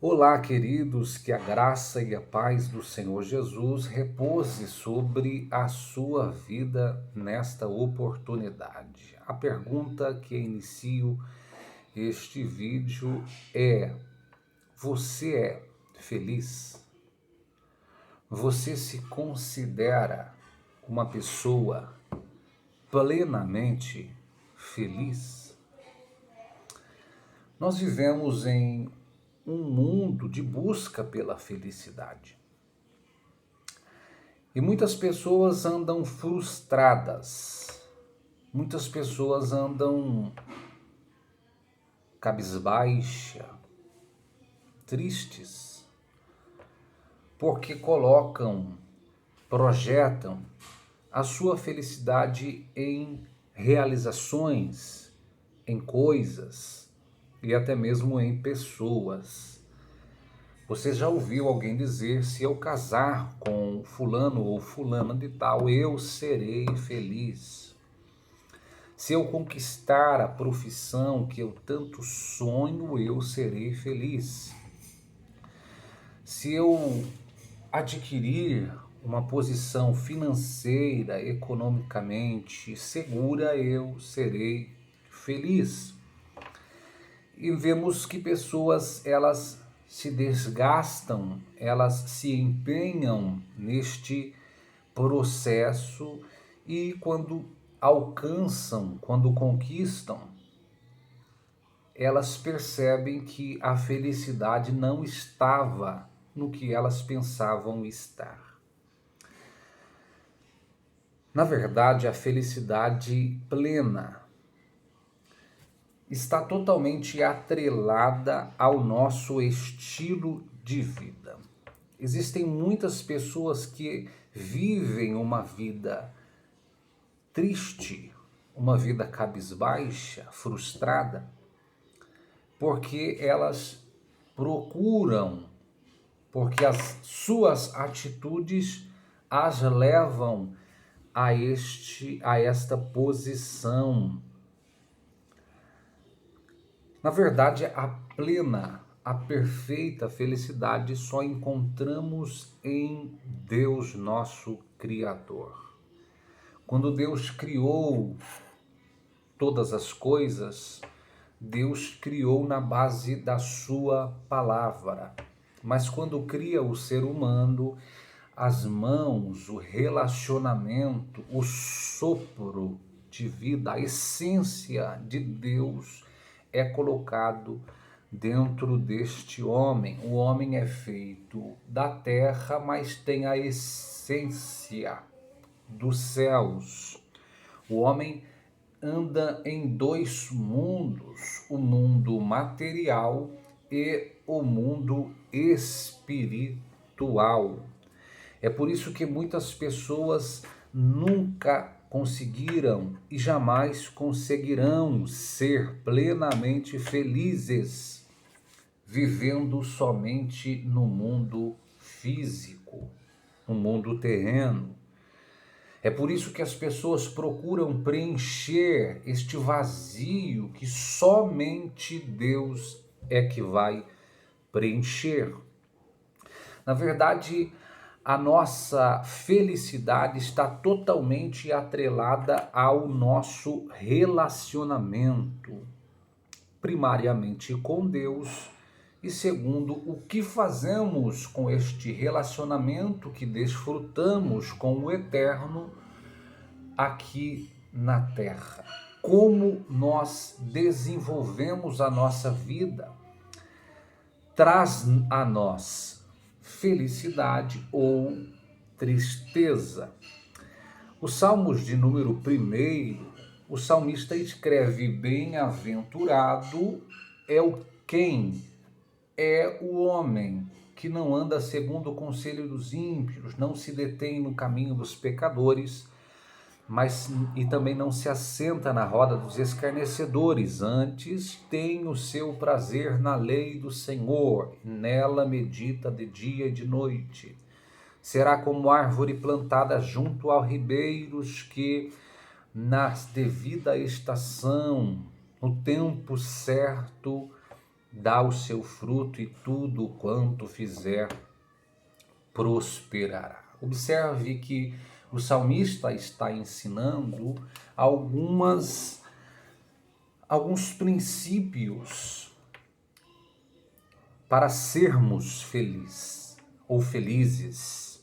Olá, queridos, que a graça e a paz do Senhor Jesus repouse sobre a sua vida nesta oportunidade. A pergunta que inicio este vídeo é: você é feliz? Você se considera uma pessoa plenamente feliz? Nós vivemos em um mundo de busca pela felicidade. E muitas pessoas andam frustradas, muitas pessoas andam cabisbaixa, tristes, porque projetam a sua felicidade em realizações, em coisas e até mesmo em pessoas. Você já ouviu alguém dizer: se eu casar com fulano ou fulana de tal, eu serei feliz. Se eu conquistar a profissão que eu tanto sonho, eu serei feliz. Se eu adquirir uma posição financeira, economicamente segura, eu serei feliz. E vemos que pessoas, elas se desgastam, elas se empenham neste processo e quando alcançam, quando conquistam, elas percebem que a felicidade não estava no que elas pensavam estar. Na verdade, a felicidade plena está totalmente atrelada ao nosso estilo de vida. Existem muitas pessoas que vivem uma vida triste, uma vida cabisbaixa, frustrada, porque elas procuram, porque as suas atitudes as levam a esta posição. Na verdade, a perfeita felicidade só encontramos em Deus, nosso Criador. Quando Deus criou todas as coisas, Deus criou na base da sua palavra. Mas quando cria o ser humano, as mãos, o relacionamento, o sopro de vida, a essência de Deus é colocado dentro deste homem. O homem é feito da terra, mas tem a essência dos céus. O homem anda em dois mundos, o mundo material e o mundo espiritual. É por isso que muitas pessoas nunca conseguiram e jamais conseguirão ser plenamente felizes vivendo somente no mundo físico, no mundo terreno. É por isso que as pessoas procuram preencher este vazio que somente Deus é que vai preencher. Na verdade, a nossa felicidade está totalmente atrelada ao nosso relacionamento, primariamente com Deus, e segundo, o que fazemos com este relacionamento que desfrutamos com o Eterno aqui na Terra. Como nós desenvolvemos a nossa vida traz a nós felicidade ou tristeza. Os Salmos de número 1, o salmista escreve: bem-aventurado quem é o homem que não anda segundo o conselho dos ímpios, não se detém no caminho dos pecadores, e também não se assenta na roda dos escarnecedores, antes tem o seu prazer na lei do Senhor, nela medita de dia e de noite. Será como árvore plantada junto aos ribeiros que, na devida estação, no tempo certo, dá o seu fruto e tudo quanto fizer prosperará. Observe que o salmista está ensinando alguns princípios para sermos felizes ou felizes.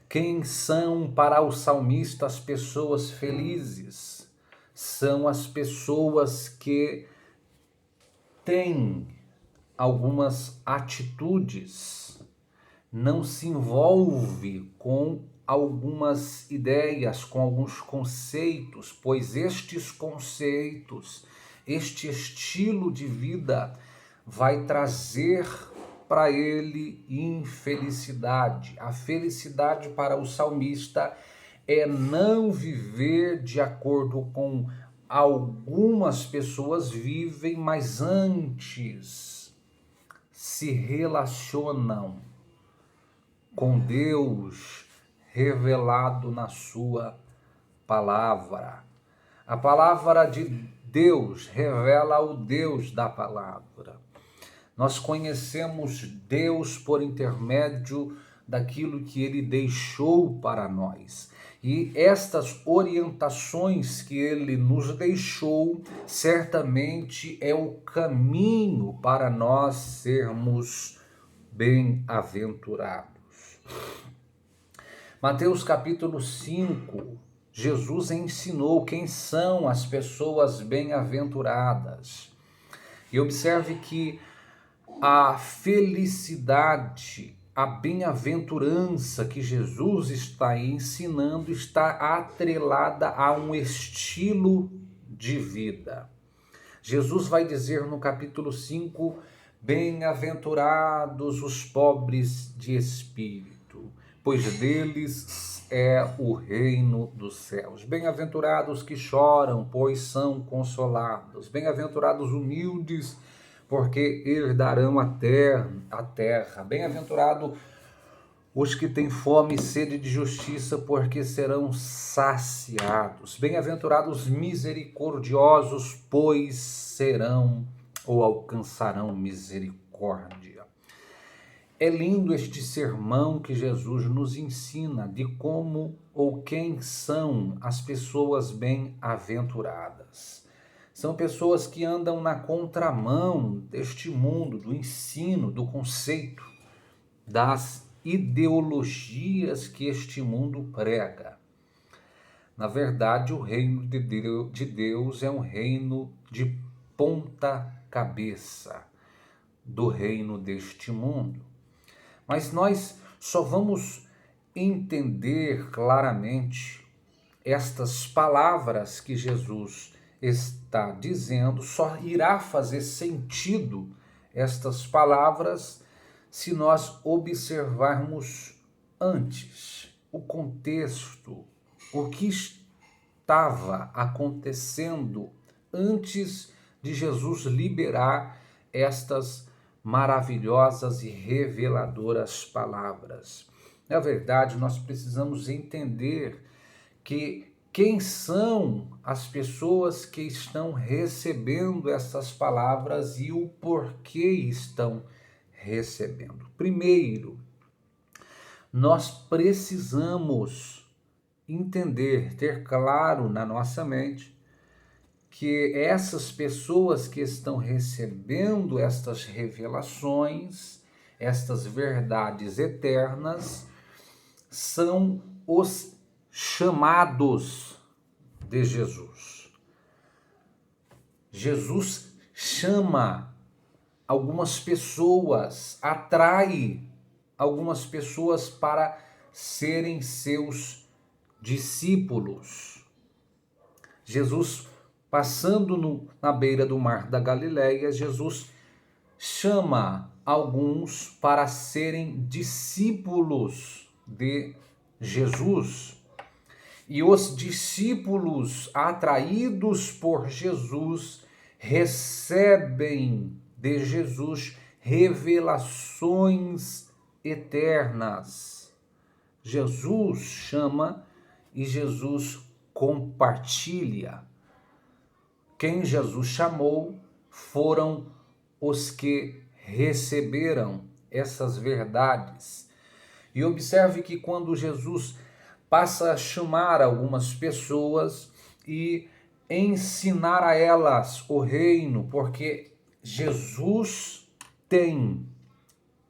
Quem são para o salmista as pessoas felizes? São as pessoas que têm algumas atitudes, não se envolve com algumas ideias, com alguns conceitos, pois estes conceitos, este estilo de vida vai trazer para ele infelicidade. A felicidade para o salmista é não viver de acordo com algumas pessoas vivem, mas antes se relacionam com Deus revelado na sua palavra. A palavra de Deus revela o Deus da palavra. Nós conhecemos Deus por intermédio daquilo que Ele deixou para nós. E estas orientações que Ele nos deixou, certamente é o caminho para nós sermos bem-aventurados. Mateus capítulo 5, Jesus ensinou quem são as pessoas bem-aventuradas. E observe que a felicidade, a bem-aventurança que Jesus está ensinando está atrelada a um estilo de vida. Jesus vai dizer no capítulo 5, bem-aventurados os pobres de espírito, pois deles é o reino dos céus. Bem-aventurados que choram, pois são consolados. Bem-aventurados humildes, porque herdarão a terra. Bem-aventurado os que têm fome e sede de justiça, porque serão saciados. Bem-aventurados misericordiosos, pois serão ou alcançarão misericórdia. É lindo este sermão que Jesus nos ensina de como ou quem são as pessoas bem-aventuradas. São pessoas que andam na contramão deste mundo, do ensino, do conceito, das ideologias que este mundo prega. Na verdade, o reino de Deus é um reino de ponta cabeça do reino deste mundo. Mas nós só vamos entender claramente estas palavras que Jesus está dizendo, só irá fazer sentido estas palavras se nós observarmos antes o contexto, o que estava acontecendo antes de Jesus liberar estas maravilhosas e reveladoras palavras. Na verdade, nós precisamos entender que quem são as pessoas que estão recebendo essas palavras e o porquê estão recebendo. Primeiro, nós precisamos entender, ter claro na nossa mente que essas pessoas que estão recebendo estas revelações, estas verdades eternas, são os chamados de Jesus. Jesus chama algumas pessoas, atrai algumas pessoas para serem seus discípulos. Jesus, passando na beira do mar da Galileia, Jesus chama alguns para serem discípulos de Jesus. E os discípulos atraídos por Jesus recebem de Jesus revelações eternas. Jesus chama e Jesus compartilha. Quem Jesus chamou foram os que receberam essas verdades. E observe que quando Jesus passa a chamar algumas pessoas e ensinar a elas o reino, porque Jesus tem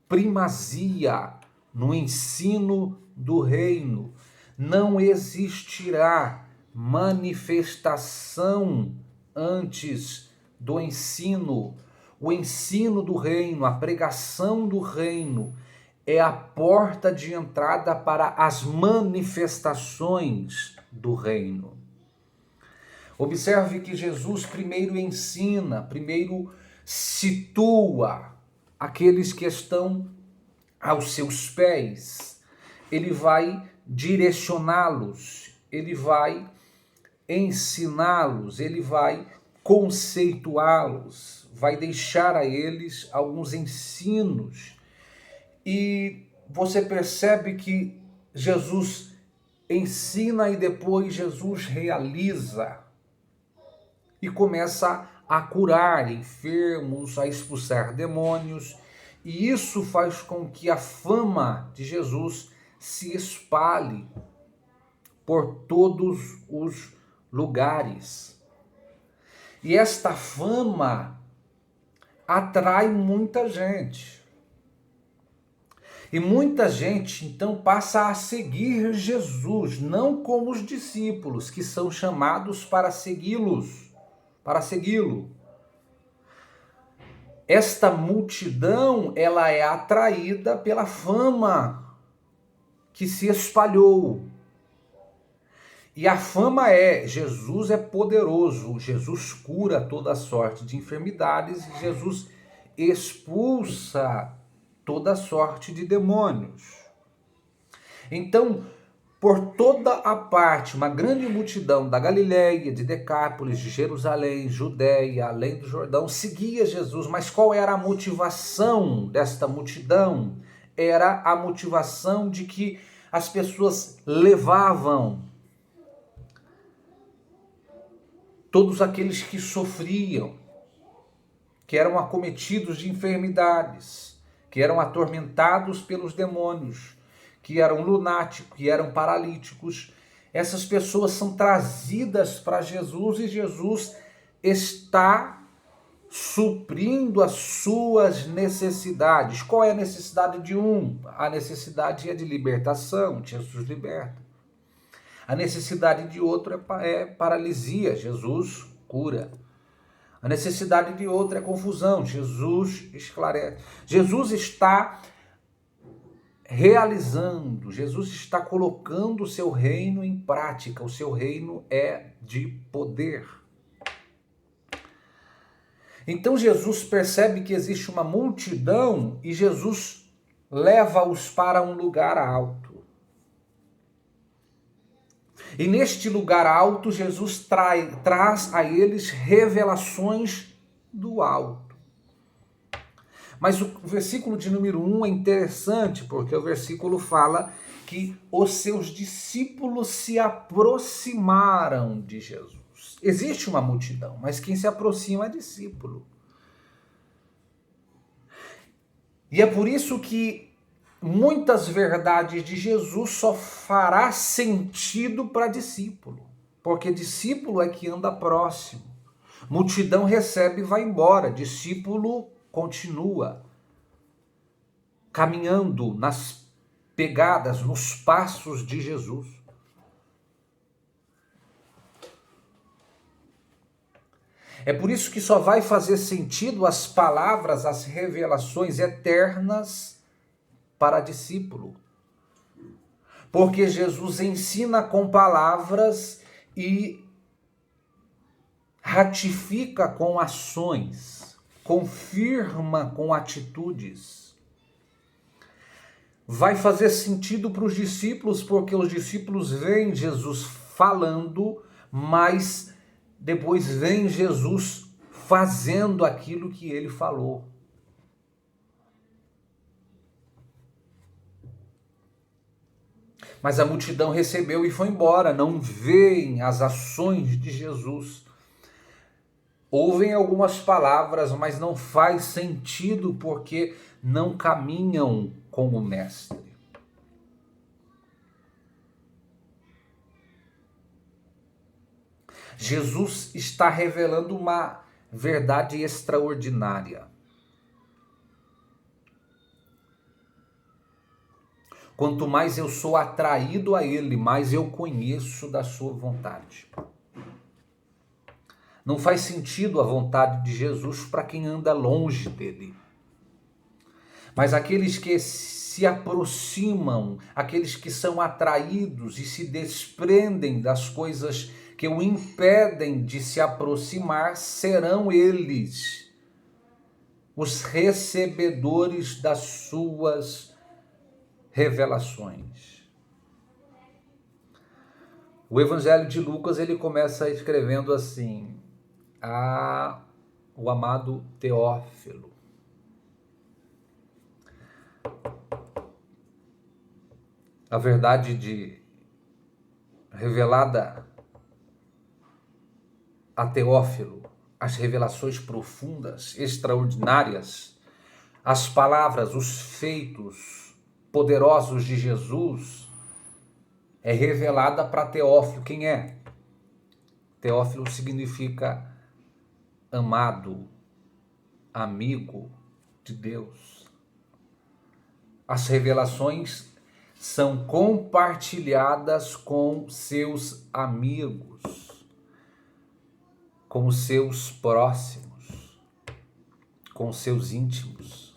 primazia no ensino do reino. Não existirá manifestação antes do ensino. O ensino do reino, a pregação do reino, é a porta de entrada para as manifestações do reino. Observe que Jesus primeiro ensina, primeiro situa aqueles que estão aos seus pés. Ele vai direcioná-los, ele vai ensiná-los, ele vai conceituá-los, vai deixar a eles alguns ensinos. E você percebe que Jesus ensina e depois Jesus realiza e começa a curar enfermos, a expulsar demônios, e isso faz com que a fama de Jesus se espalhe por todos os lugares. E esta fama atrai muita gente. E muita gente então passa a seguir Jesus, não como os discípulos que são chamados para segui-lo. Esta multidão, ela é atraída pela fama que se espalhou. E a fama Jesus é poderoso, Jesus cura toda sorte de enfermidades, Jesus expulsa toda sorte de demônios. Então, por toda a parte, uma grande multidão da Galileia, de Decápolis, de Jerusalém, Judéia, além do Jordão, seguia Jesus. Mas qual era a motivação desta multidão? Era a motivação de que as pessoas levavam todos aqueles que sofriam, que eram acometidos de enfermidades, que eram atormentados pelos demônios, que eram lunáticos, que eram paralíticos. Essas pessoas são trazidas para Jesus e Jesus está suprindo as suas necessidades. Qual é a necessidade de um? A necessidade é de libertação, Jesus liberta. A necessidade de outro é paralisia, Jesus cura. A necessidade de outro é confusão, Jesus esclarece. Jesus está realizando, Jesus está colocando o seu reino em prática, o seu reino é de poder. Então Jesus percebe que existe uma multidão e Jesus leva-os para um lugar alto. E neste lugar alto, Jesus traz a eles revelações do alto. Mas o versículo de número 1 é interessante, porque o versículo fala que os seus discípulos se aproximaram de Jesus. Existe uma multidão, mas quem se aproxima é discípulo. E é por isso que muitas verdades de Jesus só fará sentido para discípulo, porque discípulo é que anda próximo. Multidão recebe e vai embora, discípulo continua caminhando nas pegadas, nos passos de Jesus. É por isso que só vai fazer sentido as palavras, as revelações eternas para discípulo. Porque Jesus ensina com palavras e ratifica com ações, confirma com atitudes. Vai fazer sentido para os discípulos, porque os discípulos veem Jesus falando, mas depois vem Jesus fazendo aquilo que ele falou. Mas a multidão recebeu e foi embora, não veem as ações de Jesus. Ouvem algumas palavras, mas não faz sentido porque não caminham com o Mestre. Jesus está revelando uma verdade extraordinária. Quanto mais eu sou atraído a Ele, mais eu conheço da sua vontade. Não faz sentido a vontade de Jesus para quem anda longe dele. Mas aqueles que se aproximam, aqueles que são atraídos e se desprendem das coisas que o impedem de se aproximar, serão eles os recebedores das suas revelações. O Evangelho de Lucas, ele começa escrevendo assim: o amado Teófilo. A verdade revelada a Teófilo, as revelações profundas, extraordinárias, as palavras, os feitos poderosos de Jesus, é revelada para Teófilo. Quem é? Teófilo significa amado, amigo de Deus. As revelações são compartilhadas com seus amigos, com os seus próximos, com os seus íntimos.